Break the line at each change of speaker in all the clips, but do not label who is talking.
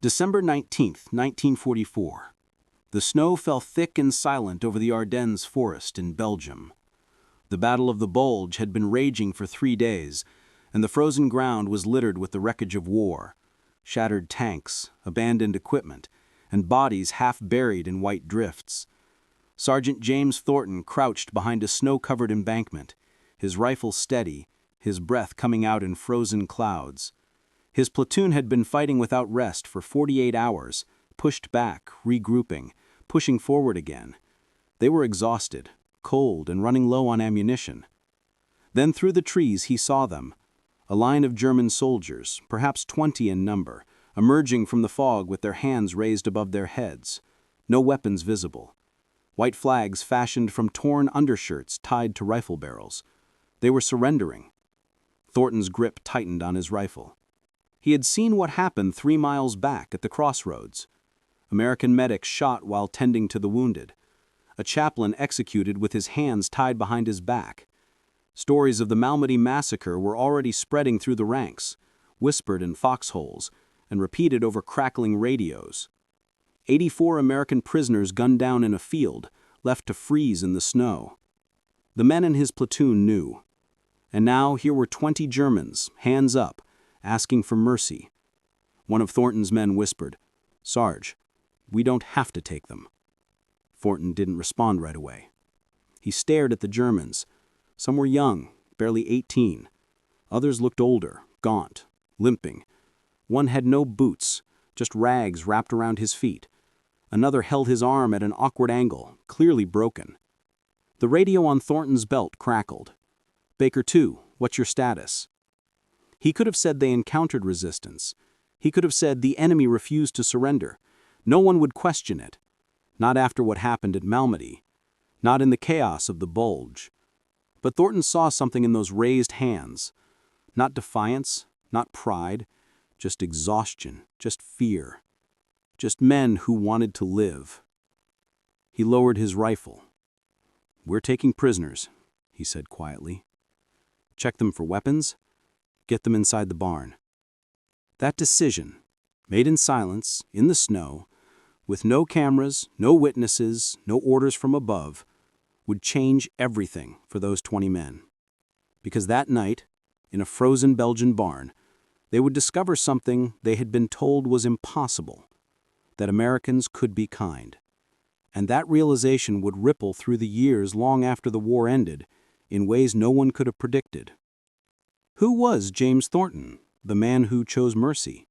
December 19th, 1944. The snow fell thick and silent over the Ardennes forest in Belgium. The Battle of the Bulge had been raging for 3 days, and the frozen ground was littered with the wreckage of war, shattered tanks, abandoned equipment, and bodies half buried in white drifts. Sergeant James Thornton crouched behind a snow-covered embankment, his rifle steady, his breath coming out in frozen clouds. His platoon had been fighting without rest for 48 hours, pushed back, regrouping, pushing forward again. They were exhausted, cold, and running low on ammunition. Then through the trees he saw them, a line of German soldiers, perhaps 20 in number, emerging from the fog with their hands raised above their heads. No weapons visible. White flags fashioned from torn undershirts tied to rifle barrels. They were surrendering. Thornton's grip tightened on his rifle. He had seen what happened 3 miles back at the crossroads. American medics shot while tending to the wounded. A chaplain executed with his hands tied behind his back. Stories of the Malmedy massacre were already spreading through the ranks, whispered in foxholes, and repeated over crackling radios. 84 American prisoners gunned down in a field, left to freeze in the snow. The men in his platoon knew. And now here were 20 Germans, hands up, asking for mercy. One of Thornton's men whispered, "Sarge, we don't have to take them." Thornton didn't respond right away. He stared at the Germans. Some were young, barely 18. Others looked older, gaunt, limping. One had no boots, just rags wrapped around his feet. Another held his arm at an awkward angle, clearly broken. The radio on Thornton's belt crackled. "Baker 2, what's your status?" He could have said they encountered resistance. He could have said the enemy refused to surrender. No one would question it. Not after what happened at Malmedy. Not in the chaos of the Bulge. But Thornton saw something in those raised hands. Not defiance, not pride, just exhaustion, just fear. Just men who wanted to live. He lowered his rifle. "We're taking prisoners," he said quietly. "Check them for weapons. Get them inside the barn." That decision, made in silence, in the snow, with no cameras, no witnesses, no orders from above, would change everything for those 20 men. Because that night, in a frozen Belgian barn, they would discover something they had been told was impossible, that Americans could be kind. And that realization would ripple through the years long after the war ended, in ways no one could have predicted. Who was James Thornton, the man who chose mercy?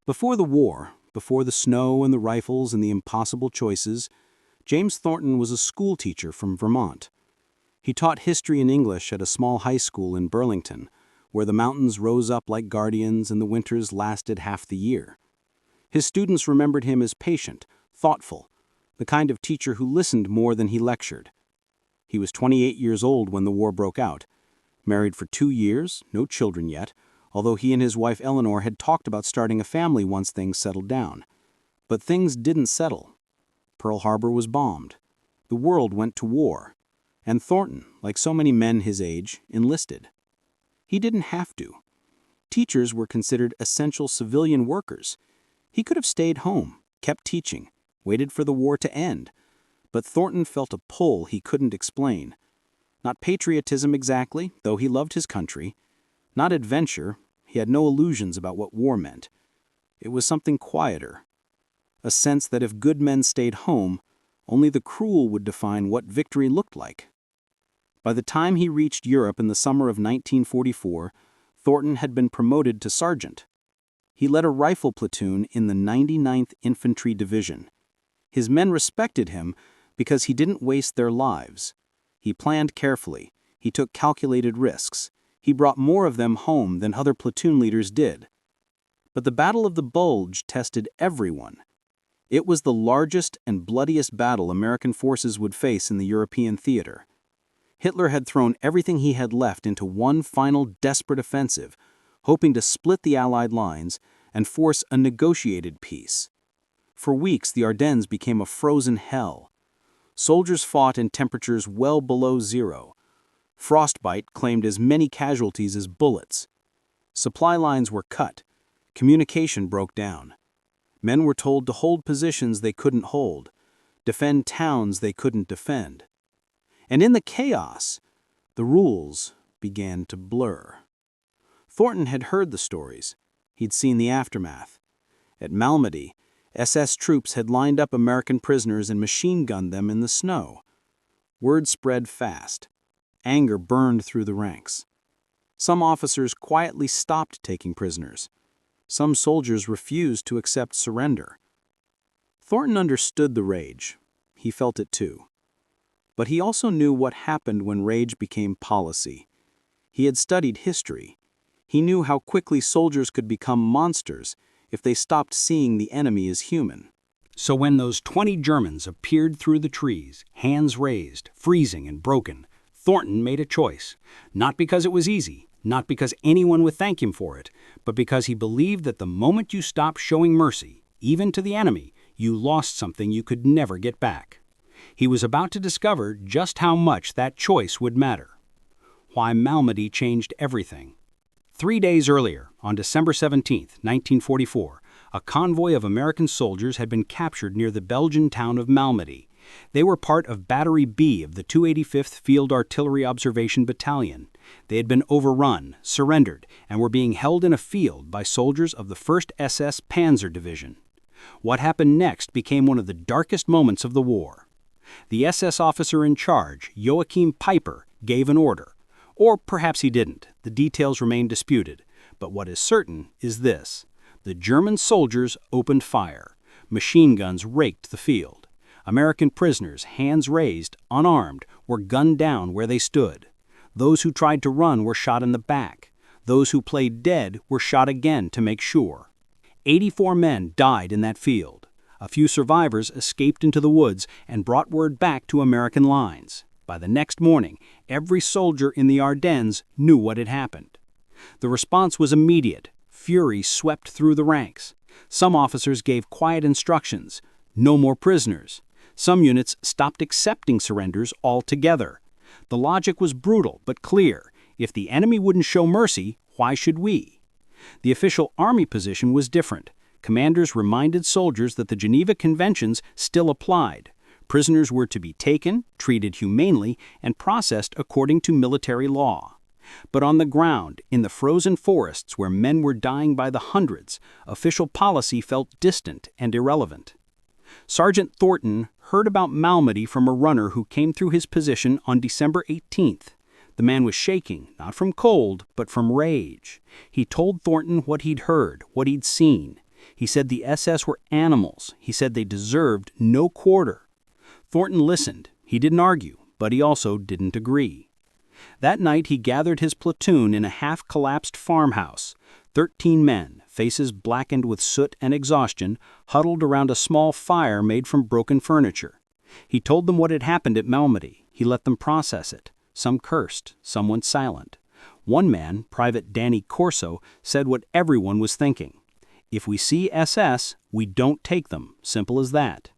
Before the war, before the snow and the rifles and the impossible choices, James Thornton was a school teacher from Vermont. He taught history and English at a small high school in Burlington, where the mountains rose up like guardians and the winters lasted half the year. His students remembered him as patient, thoughtful, the kind of teacher who listened more than he lectured. He was 28 years old when the war broke out. Married for 2 years, no children yet, although he and his wife Eleanor had talked about starting a family once things settled down. But things didn't settle. Pearl Harbor was bombed. The world went to war. And Thornton, like so many men his age, enlisted. He didn't have to. Teachers were considered essential civilian workers. He could have stayed home, kept teaching, waited for the war to end. But Thornton felt a pull he couldn't explain. Not patriotism exactly, though he loved his country. Not adventure, he had no illusions about what war meant. It was something quieter. A sense that if good men stayed home, only the cruel would define what victory looked like. By the time he reached Europe in the summer of 1944, Thornton had been promoted to sergeant. He led a rifle platoon in the 99th Infantry Division. His men respected him because he didn't waste their lives. He planned carefully. He took calculated risks. He brought more of them home than other platoon leaders did. But the Battle of the Bulge tested everyone. It was the largest and bloodiest battle American forces would face in the European theater. Hitler had thrown everything he had left into one final desperate offensive, hoping to split the Allied lines and force a negotiated peace. For weeks, the Ardennes became a frozen hell. Soldiers fought in temperatures well below zero. Frostbite claimed as many casualties as bullets. Supply lines were cut. Communication broke down. Men were told to hold positions they couldn't hold, defend towns they couldn't defend. And in the chaos, the rules began to blur. Thornton had heard the stories. He'd seen the aftermath. At Malmedy, SS troops had lined up American prisoners and machine-gunned them in the snow. Word spread fast. Anger burned through the ranks. Some officers quietly stopped taking prisoners. Some soldiers refused to accept surrender. Thornton understood the rage. He felt it too. But he also knew what happened when rage became policy. He had studied history. He knew how quickly soldiers could become monsters if they stopped seeing the enemy as human.
So when those 20 Germans appeared through the trees, hands raised, freezing and broken, Thornton made a choice. Not because it was easy, not because anyone would thank him for it, but because he believed that the moment you stopped showing mercy, even to the enemy, you lost something you could never get back. He was about to discover just how much that choice would matter. Why Malmedy changed everything. 3 days earlier, on December 17, 1944, a convoy of American soldiers had been captured near the Belgian town of Malmedy. They were part of Battery B of the 285th Field Artillery Observation Battalion. They had been overrun, surrendered, and were being held in a field by soldiers of the 1st SS Panzer Division. What happened next became one of the darkest moments of the war. The SS officer in charge, Joachim Peiper, gave an order. Or perhaps he didn't. The details remain disputed. But what is certain is this. The German soldiers opened fire. Machine guns raked the field. American prisoners, hands raised, unarmed, were gunned down where they stood. Those who tried to run were shot in the back. Those who played dead were shot again to make sure. 84 men died in that field. A few survivors escaped into the woods and brought word back to American lines. By the next morning, every soldier in the Ardennes knew what had happened. The response was immediate. Fury swept through the ranks. Some officers gave quiet instructions. No more prisoners. Some units stopped accepting surrenders altogether. The logic was brutal but clear. If the enemy wouldn't show mercy, why should we? The official army position was different. Commanders reminded soldiers that the Geneva Conventions still applied. Prisoners were to be taken, treated humanely, and processed according to military law. But on the ground, in the frozen forests where men were dying by the hundreds, official policy felt distant and irrelevant. Sergeant Thornton heard about Malmedy from a runner who came through his position on December 18th. The man was shaking, not from cold, but from rage. He told Thornton what he'd heard, what he'd seen. He said the SS were animals. He said they deserved no quarter. Thornton listened. He didn't argue, but he also didn't agree. That night he gathered his platoon in a half-collapsed farmhouse. 13 men, faces blackened with soot and exhaustion, huddled around a small fire made from broken furniture. He told them what had happened at Malmedy. He let them process it. Some cursed, some went silent. One man, Private Danny Corso, said what everyone was thinking. If we see SS, we don't take them. Simple as that.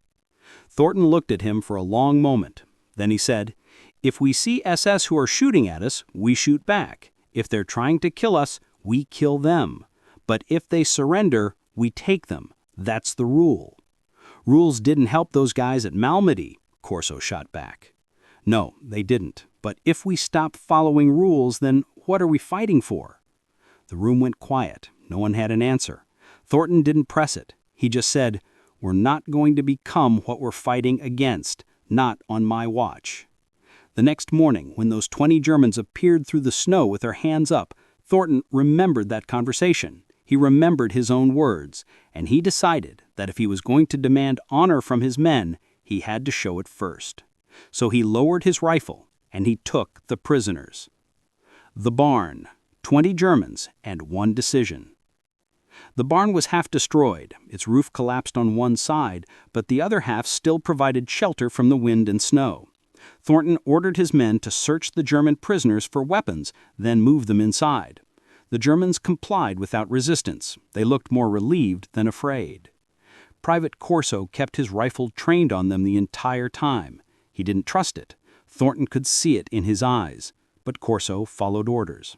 Thornton looked at him for a long moment. Then he said, "If we see SS who are shooting at us, we shoot back. If they're trying to kill us, we kill them. But if they surrender, we take them. That's the rule." "Rules didn't help those guys at Malmedy," Corso shot back. "No, they didn't. But if we stop following rules, then what are we fighting for?" The room went quiet. No one had an answer. Thornton didn't press it. He just said, "We're not going to become what we're fighting against, not on my watch." The next morning, when those 20 Germans appeared through the snow with their hands up, Thornton remembered that conversation. He remembered his own words, and he decided that if he was going to demand honor from his men, he had to show it first. So he lowered his rifle, and he took the prisoners. The barn, 20 Germans, and one decision. The barn was half destroyed. Its roof collapsed on one side, but the other half still provided shelter from the wind and snow. Thornton ordered his men to search the German prisoners for weapons, then move them inside. The Germans complied without resistance. They looked more relieved than afraid. Private Corso kept his rifle trained on them the entire time. He didn't trust it. Thornton could see it in his eyes, but Corso followed orders.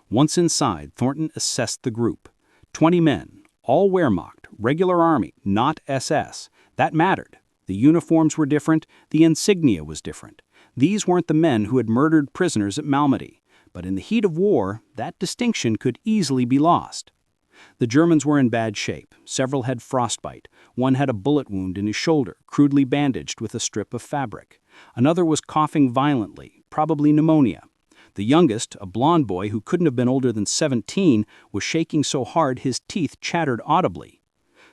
Once inside, Thornton assessed the group. 20 men, all Wehrmacht, regular army, not SS. That mattered. The uniforms were different, the insignia was different. These weren't the men who had murdered prisoners at Malmedy, but in the heat of war, that distinction could easily be lost. The Germans were in bad shape. Several had frostbite. One had a bullet wound in his shoulder, crudely bandaged with a strip of fabric. Another was coughing violently, probably pneumonia. The youngest, a blond boy who couldn't have been older than 17, was shaking so hard his teeth chattered audibly.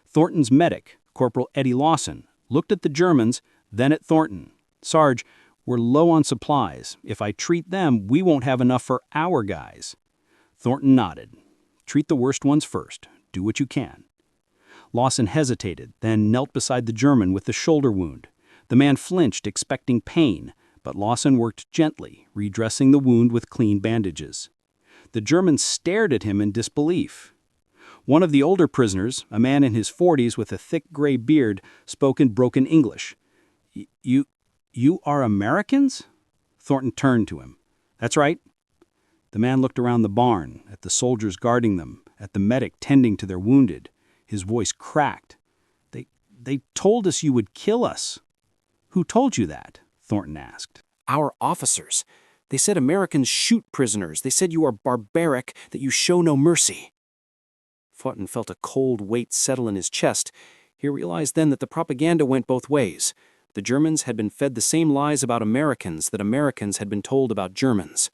Thornton's medic, Corporal Eddie Lawson, looked at the Germans, then at Thornton. "Sarge, we're low on supplies. If I treat them, we won't have enough for our guys." Thornton nodded. "Treat the worst ones first. Do what you can." Lawson hesitated, then knelt beside the German with the shoulder wound. The man flinched, expecting pain, but Lawson worked gently, redressing the wound with clean bandages. The German stared at him in disbelief. One of the older prisoners, a man in his 40s with a thick gray beard, spoke in broken English. You are Americans?" Thornton turned to him. "That's right." The man looked around the barn, at the soldiers guarding them, at the medic tending to their wounded. His voice cracked. They told us you would kill us." "Who told you that?" Thornton asked.
"Our officers. They said Americans shoot prisoners. They said you are barbaric, that you show no mercy." Thornton felt a cold weight settle in his chest. He realized then that the propaganda went both ways. The Germans had been fed the same lies about Americans that Americans had been told about Germans.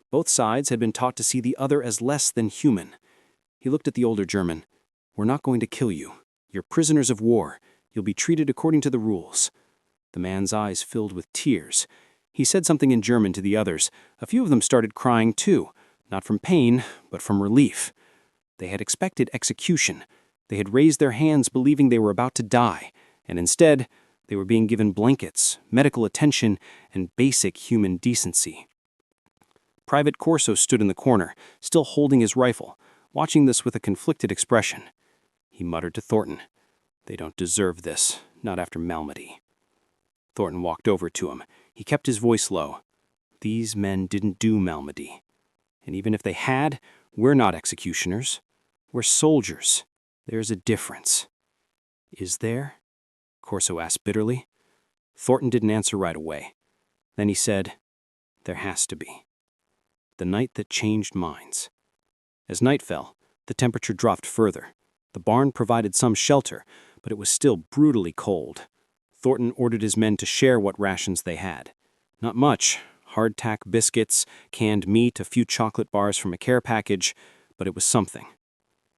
Both sides had been taught to see the other as less than human. He looked at the older German. "We're not going to kill you. You're prisoners of war. You'll be treated according to the rules." The man's eyes filled with tears. He said something in German to the others. A few of them started crying too, not from pain, but from relief. They had expected execution. They had raised their hands believing they were about to die, and instead, they were being given blankets, medical attention, and basic human decency. Private Corso stood in the corner, still holding his rifle, watching this with a conflicted expression. He muttered to Thornton, "They don't deserve this, not after Malmedy." Thornton walked over to him. He kept his voice low. "These men didn't do Malmedy. And even if they had, we're not executioners. We're soldiers. There's a difference." "Is there?" Corso asked bitterly. Thornton didn't answer right away. Then he said, "There has to be." The night that changed minds. As night fell, the temperature dropped further. The barn provided some shelter, but it was still brutally cold. Thornton ordered his men to share what rations they had. Not much. Hardtack biscuits, canned meat, a few chocolate bars from a care package, but it was something.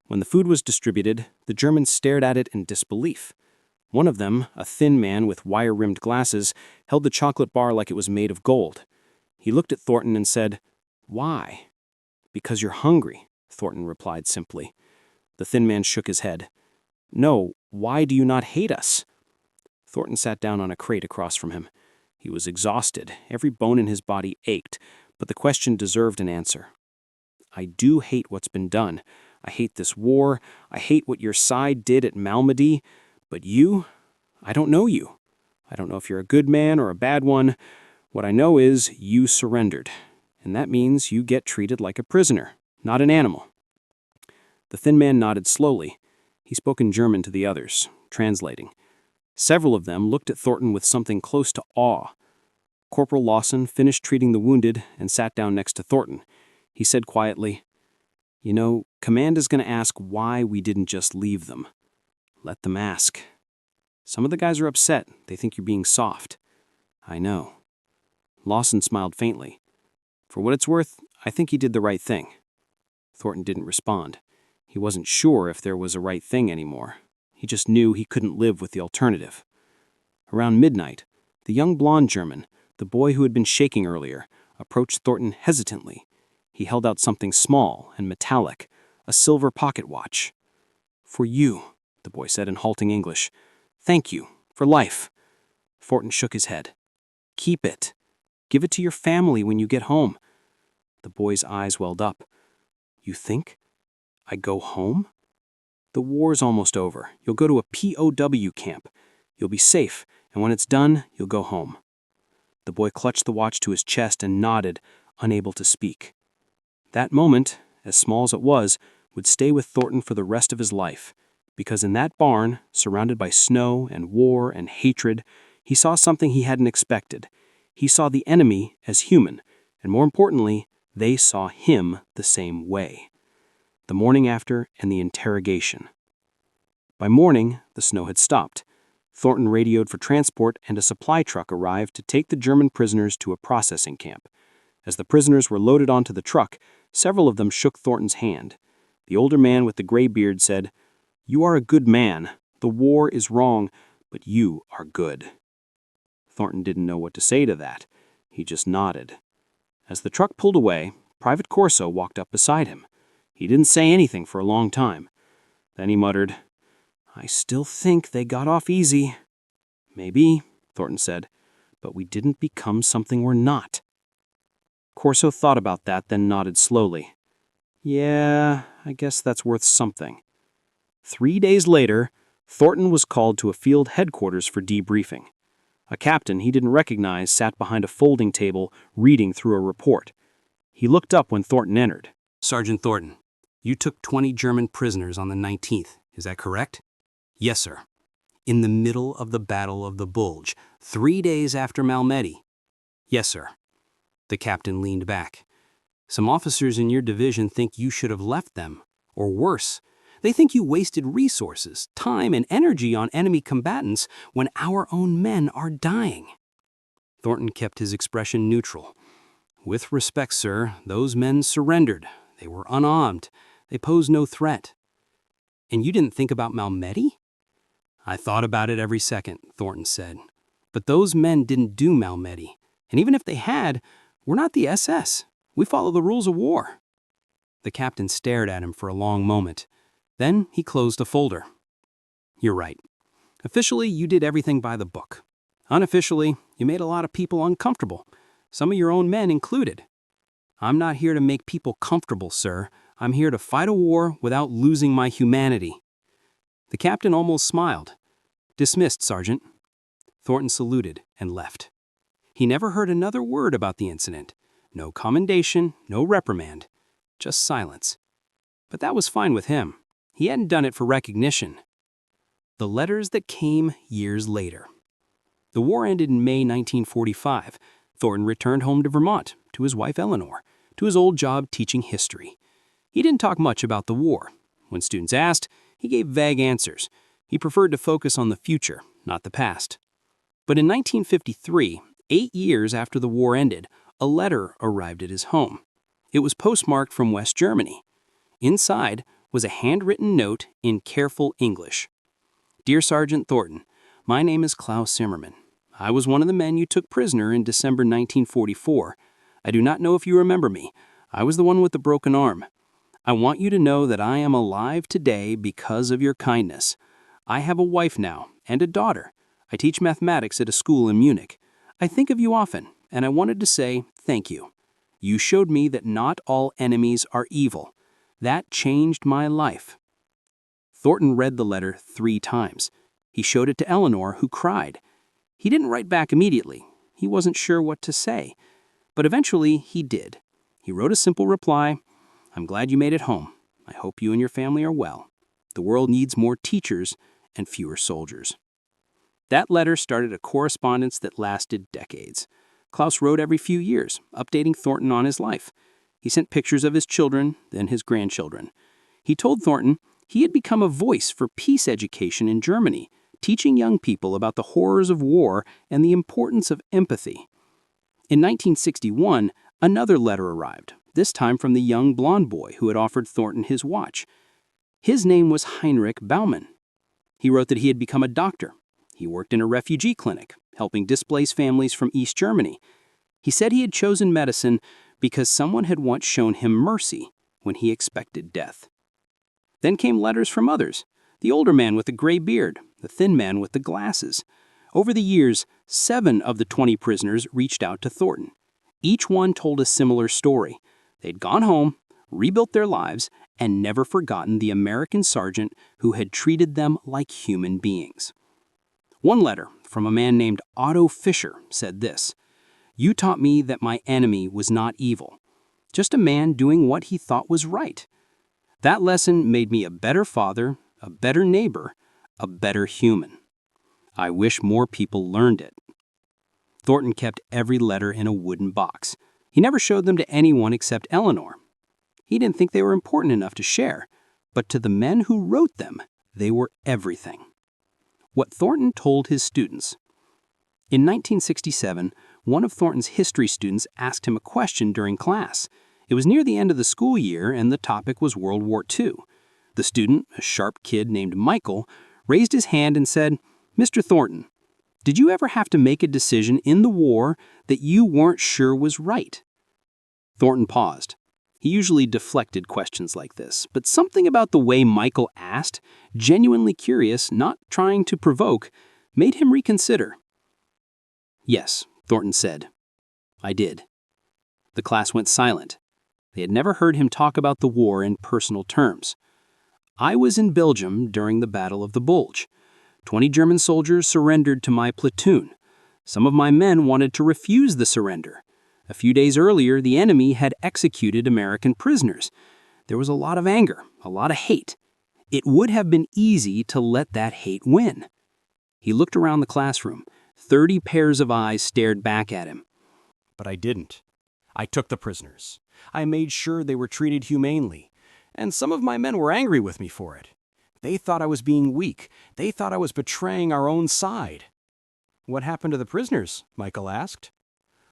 When the food was distributed, the Germans stared at it in disbelief. One of them, a thin man with wire-rimmed glasses, held the chocolate bar like it was made of gold. He looked at Thornton and said, "Why?" "Because you're hungry," Thornton replied simply. The thin man shook his head. "No, why do you not hate us?" Thornton sat down on a crate across from him. He was exhausted. Every bone in his body ached, but the question deserved an answer. "I do hate what's been done. I hate this war. I hate what your side did at Malmedy. But you? I don't know you. I don't know if you're a good man or a bad one. What I know is you surrendered. And that means you get treated like a prisoner, not an animal." The thin man nodded slowly. He spoke in German to the others, translating. Several of them looked at Thornton with something close to awe. Corporal Lawson finished treating the wounded and sat down next to Thornton. He said quietly, "You know, Command is going to ask why we didn't just leave them. Let them ask. Some of the guys are upset. They think you're being soft." "I know." Lawson smiled faintly. "For what it's worth, I think he did the right thing." Thornton didn't respond. He wasn't sure if there was a right thing anymore. He just knew he couldn't live with the alternative. Around midnight, the young blonde German, the boy who had been shaking earlier, approached Thornton hesitantly. He held out something small and metallic, a silver pocket watch. "For you," the boy said in halting English. "Thank you, for life." Thornton shook his head. "Keep it. Give it to your family when you get home." The boy's eyes welled up. "You think? I go home? The war's almost over. You'll go to a POW camp. You'll be safe, and when it's done, you'll go home." The boy clutched the watch to his chest and nodded, unable to speak. That moment, as small as it was, would stay with Thornton for the rest of his life. because in that barn, surrounded by snow and war and hatred, he saw something he hadn't expected. He saw the enemy as human, and more importantly, they saw him the same way. The morning after and the interrogation. By morning, the snow had stopped. Thornton radioed for transport, and a supply truck arrived to take the German prisoners to a processing camp. As the prisoners were loaded onto the truck, several of them shook Thornton's hand. The older man with the gray beard said, "You are a good man. The war is wrong, but you are good." Thornton didn't know what to say to that. He just nodded. As the truck pulled away, Private Corso walked up beside him. He didn't say anything for a long time. Then he muttered, "I still think they got off easy." "Maybe," Thornton said, "but we didn't become something we're not." Corso thought about that, then nodded slowly. "Yeah, I guess that's worth something." 3 days later, Thornton was called to a field headquarters for debriefing. A captain he didn't recognize sat behind a folding table reading through a report. He looked up when Thornton entered.
"Sergeant Thornton, you took 20 German prisoners on the 19th, is that correct?" "Yes, sir." "In the middle of the Battle of the Bulge, 3 days after Malmedy?" "Yes, sir." The captain leaned back. "Some officers in your division think you should have left them, or worse. They think you wasted resources, time, and energy on enemy combatants when our own men are dying." Thornton kept his expression neutral. "With respect, sir, those men surrendered. They were unarmed. They posed no threat." "And you didn't think about Malmedy?" "I thought about it every second," Thornton said. "But those men didn't do Malmedy. And even if they had, we're not the SS. We follow the rules of war." The captain stared at him for a long moment. Then he closed a folder. "You're right. Officially, you did everything by the book. Unofficially, you made a lot of people uncomfortable, some of your own men included. I'm not here to make people comfortable, sir. I'm here to fight a war without losing my humanity." The captain almost smiled. "Dismissed, Sergeant." Thornton saluted and left. He never heard another word about the incident. No commendation, no reprimand, just silence. But that was fine with him. He hadn't done it for recognition. The letters that came years later. The war ended in May 1945. Thornton returned home to Vermont, to his wife Eleanor, to his old job teaching history. He didn't talk much about the war. When students asked, he gave vague answers. He preferred to focus on the future, not the past. But in 1953, 8 years after the war ended, a letter arrived at his home. It was postmarked from West Germany. Inside was a handwritten note in careful English. "Dear Sergeant Thornton, my name is Klaus Zimmermann. I was one of the men you took prisoner in December 1944. I do not know if you remember me. I was the one with the broken arm. I want you to know that I am alive today because of your kindness. I have a wife now and a daughter. I teach mathematics at a school in Munich. I think of you often, and I wanted to say thank you. You showed me that not all enemies are evil. That changed my life." Thornton read the letter 3 times. He showed it to Eleanor, who cried. He didn't write back immediately. He wasn't sure what to say. But eventually, he did. He wrote a simple reply, "I'm glad you made it home. I hope you and your family are well. The world needs more teachers and fewer soldiers." That letter started a correspondence that lasted decades. Klaus wrote every few years, updating Thornton on his life. He sent pictures of his children, then his grandchildren. He told Thornton he had become a voice for peace education in Germany, teaching young people about the horrors of war and the importance of empathy. In 1961, another letter arrived, this time from the young blonde boy who had offered Thornton his watch. His name was Heinrich Baumann. He wrote that he had become a doctor. He worked in a refugee clinic, helping displaced families from East Germany. He said he had chosen medicine because someone had once shown him mercy when he expected death. Then came letters from others, the older man with the gray beard, the thin man with the glasses. Over the years, 7 of the 20 prisoners reached out to Thornton. Each one told a similar story. They'd gone home, rebuilt their lives, and never forgotten the American sergeant who had treated them like human beings. One letter from a man named Otto Fischer said this: "You taught me that my enemy was not evil, just a man doing what he thought was right. That lesson made me a better father, a better neighbor, a better human. I wish more people learned it. Thornton kept every letter in a wooden box. He never showed them to anyone except Eleanor. He didn't think they were important enough to share, but to the men who wrote them, they were everything. What Thornton told his students. In 1967, one of Thornton's history students asked him a question during class. It was near the end of the school year, and the topic was World War II. The student, a sharp kid named Michael, raised his hand and said, "Mr. Thornton, did you ever have to make a decision in the war that you weren't sure was right?" Thornton paused. He usually deflected questions like this, but something about the way Michael asked, genuinely curious, not trying to provoke, made him reconsider. "Yes," Thornton said. "I did." The class went silent. They had never heard him talk about the war in personal terms. "I was in Belgium during the Battle of the Bulge. 20 German soldiers surrendered to my platoon. Some of my men wanted to refuse the surrender. A few days earlier, the enemy had executed American prisoners. There was a lot of anger, a lot of hate. It would have been easy to let that hate win." He looked around the classroom. 30 pairs of eyes stared back at him.
But I didn't. I took the prisoners. I made sure they were treated humanely. And some of my men were angry with me for it. They thought I was being weak. They thought I was betraying our own side. "What happened to the prisoners?" Michael asked.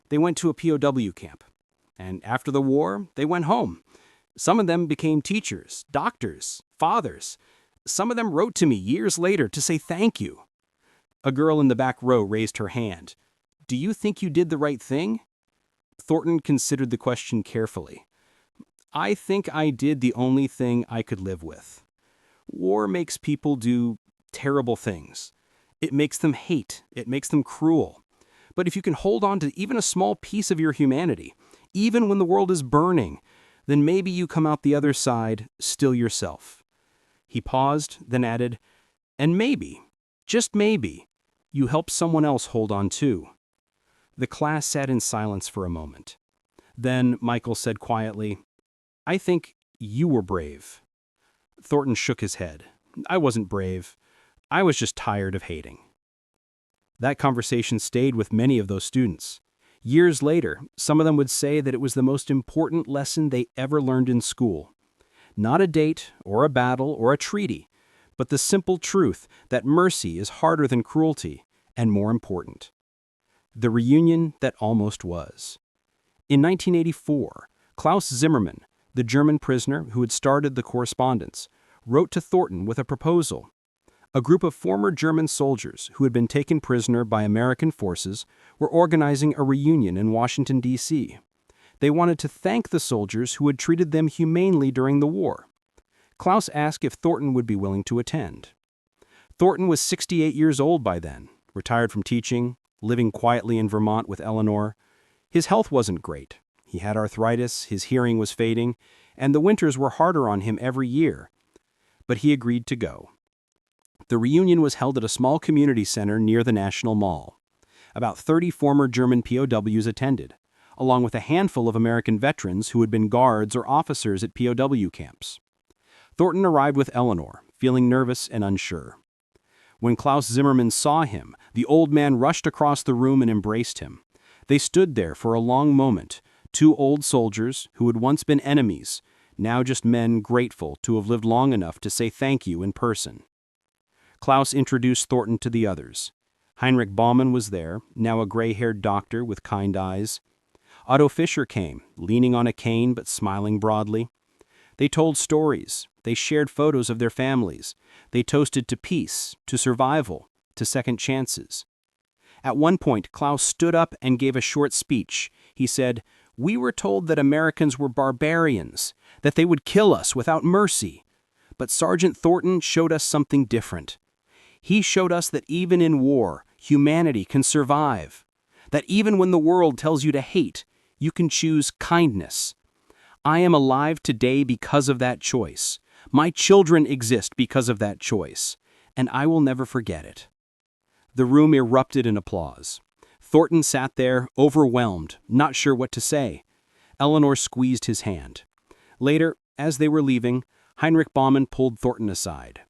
"They went to a POW camp. And after the war, they went home. Some of them became teachers, doctors, fathers. Some of them wrote to me years later to say thank you." A girl in the back row raised her hand. "Do you think you did the right thing?" Thornton considered the question carefully. "I think I did the only thing I could live with. War makes people do terrible things. It makes them hate. It makes them cruel. But if you can hold on to even a small piece of your humanity, even when the world is burning, then maybe you come out the other side still yourself." He paused, then added, "And maybe, just maybe, you help someone else hold on too." The class sat in silence for a moment. Then Michael said quietly, "I think you were brave." Thornton shook his head. "I wasn't brave. I was just tired of hating." That conversation stayed with many of those students. Years later, some of them would say that it was the most important lesson they ever learned in school. Not a date or a battle or a treaty, but the simple truth that mercy is harder than cruelty and more important. The reunion that almost was. In 1984, Klaus Zimmermann, the German prisoner who had started the correspondence, wrote to Thornton with a proposal. A group of former German soldiers who had been taken prisoner by American forces were organizing a reunion in Washington, D.C. They wanted to thank the soldiers who had treated them humanely during the war. Klaus asked if Thornton would be willing to attend. Thornton was 68 years old by then, retired from teaching, living quietly in Vermont with Eleanor. His health wasn't great. He had arthritis, his hearing was fading, and the winters were harder on him every year. But he agreed to go. The reunion was held at a small community center near the National Mall. About 30 former German POWs attended, along with a handful of American veterans who had been guards or officers at POW camps. Thornton arrived with Eleanor, feeling nervous and unsure. When Klaus Zimmermann saw him, the old man rushed across the room and embraced him. They stood there for a long moment, two old soldiers who had once been enemies, now just men grateful to have lived long enough to say thank you in person. Klaus introduced Thornton to the others. Heinrich Baumann was there, now a gray-haired doctor with kind eyes. Otto Fischer came, leaning on a cane but smiling broadly. They told stories. They shared photos of their families. They toasted to peace, to survival, to second chances. At one point, Klaus stood up and gave a short speech. He said, "We were told that Americans were barbarians, that they would kill us without mercy. But Sergeant Thornton showed us something different. He showed us that even in war, humanity can survive. That even when the world tells you to hate, you can choose kindness. I am alive today because of that choice. My children exist because of that choice, and I will never forget it." The room erupted in applause. Thornton sat there, overwhelmed, not sure what to say. Eleanor squeezed his hand. Later, as they were leaving, Heinrich Baumann pulled Thornton aside.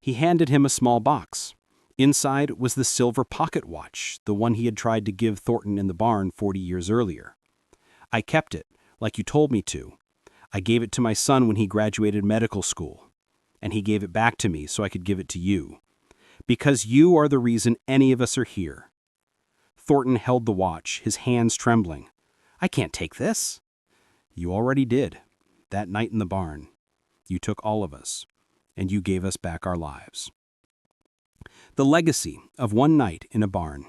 He handed him a small box. Inside was the silver pocket watch, the one he had tried to give Thornton in the barn 40 years earlier. I kept it, like you told me to. I gave it to my son when he graduated medical school. And he gave it back to me so I could give it to you. Because you are the reason any of us are here. Thornton held the watch, his hands trembling. I can't take this. You already did. That night in the barn. You took all of us, and you gave us back our lives. The legacy of one night in a barn.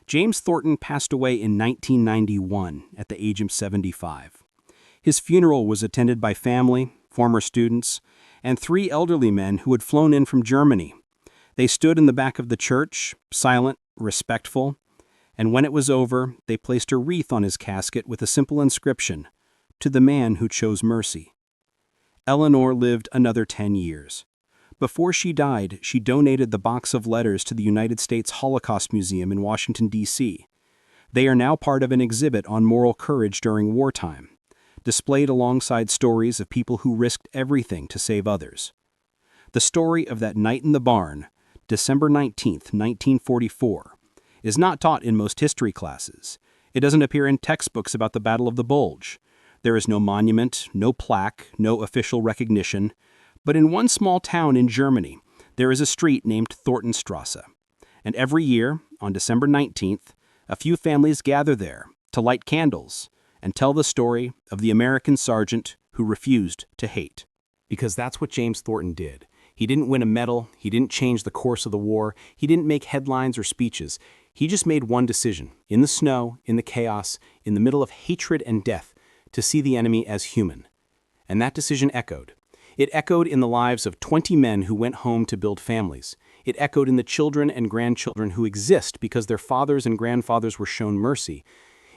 James Thornton passed away in 1991 at the age of 75. His funeral was attended by family, former students, and 3 elderly men who had flown in from Germany. They stood in the back of the church, silent, respectful, and when it was over, they placed a wreath on his casket with a simple inscription, "To the man who chose mercy." Eleanor lived another 10 years. Before she died, she donated the box of letters to the United States Holocaust Museum in Washington, D.C. They are now part of an exhibit on moral courage during wartime, displayed alongside stories of people who risked everything to save others. The story of that night in the barn, December 19, 1944, is not taught in most history classes. It doesn't appear in textbooks about the Battle of the Bulge. There is no monument, no plaque, no official recognition. But in one small town in Germany, there is a street named Thorntonstrasse. And every year, on December 19th, a few families gather there to light candles and tell the story of the American sergeant who refused to hate. Because that's what James Thornton did. He didn't win a medal, he didn't change the course of the war, he didn't make headlines or speeches. He just made one decision, in the snow, in the chaos, in the middle of hatred and death, to see the enemy as human. And that decision echoed. It echoed in the lives of 20 men who went home to build families. It echoed in the children and grandchildren who exist because their fathers and grandfathers were shown mercy.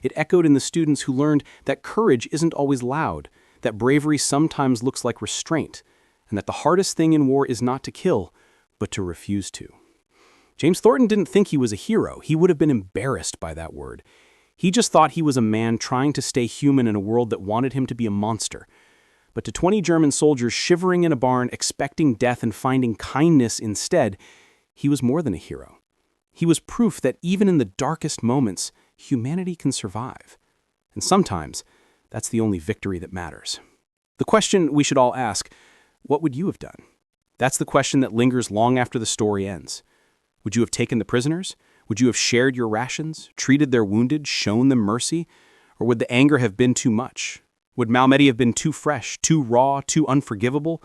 It echoed in the students who learned that courage isn't always loud, that bravery sometimes looks like restraint, and that the hardest thing in war is not to kill, but to refuse to. James Thornton didn't think he was a hero. He would have been embarrassed by that word. He just thought he was a man trying to stay human in a world that wanted him to be a monster. But to 20 German soldiers shivering in a barn, expecting death and finding kindness instead, he was more than a hero. He was proof that even in the darkest moments, humanity can survive. And sometimes, that's the only victory that matters. The question we should all ask, what would you have done? That's the question that lingers long after the story ends. Would you have taken the prisoners? Would you have shared your rations, treated their wounded, shown them mercy? Or would the anger have been too much? Would Malmedy have been too fresh, too raw, too unforgivable?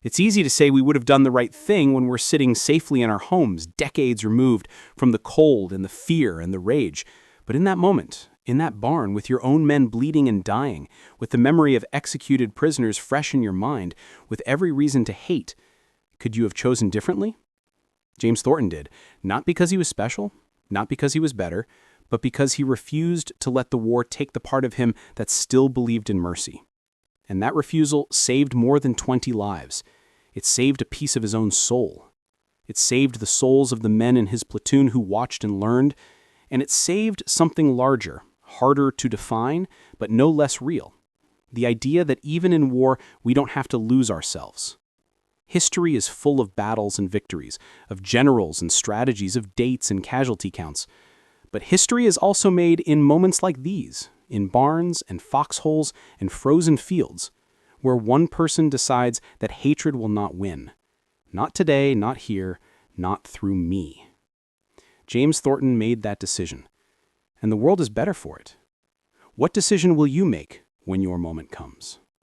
It's easy to say we would have done the right thing when we're sitting safely in our homes, decades removed from the cold and the fear and the rage. But in that moment, in that barn, with your own men bleeding and dying, with the memory of executed prisoners fresh in your mind, with every reason to hate, could you have chosen differently? James Thornton did, not because he was special, not because he was better, but because he refused to let the war take the part of him that still believed in mercy. And that refusal saved more than 20 lives. It saved a piece of his own soul. It saved the souls of the men in his platoon who watched and learned, and it saved something larger, harder to define, but no less real. The idea that even in war, we don't have to lose ourselves. History is full of battles and victories, of generals and strategies, of dates and casualty counts. But history is also made in moments like these, in barns and foxholes and frozen fields, where one person decides that hatred will not win. Not today, not here, not through me. James Thornton made that decision, and the world is better for it. What decision will you make when your moment comes?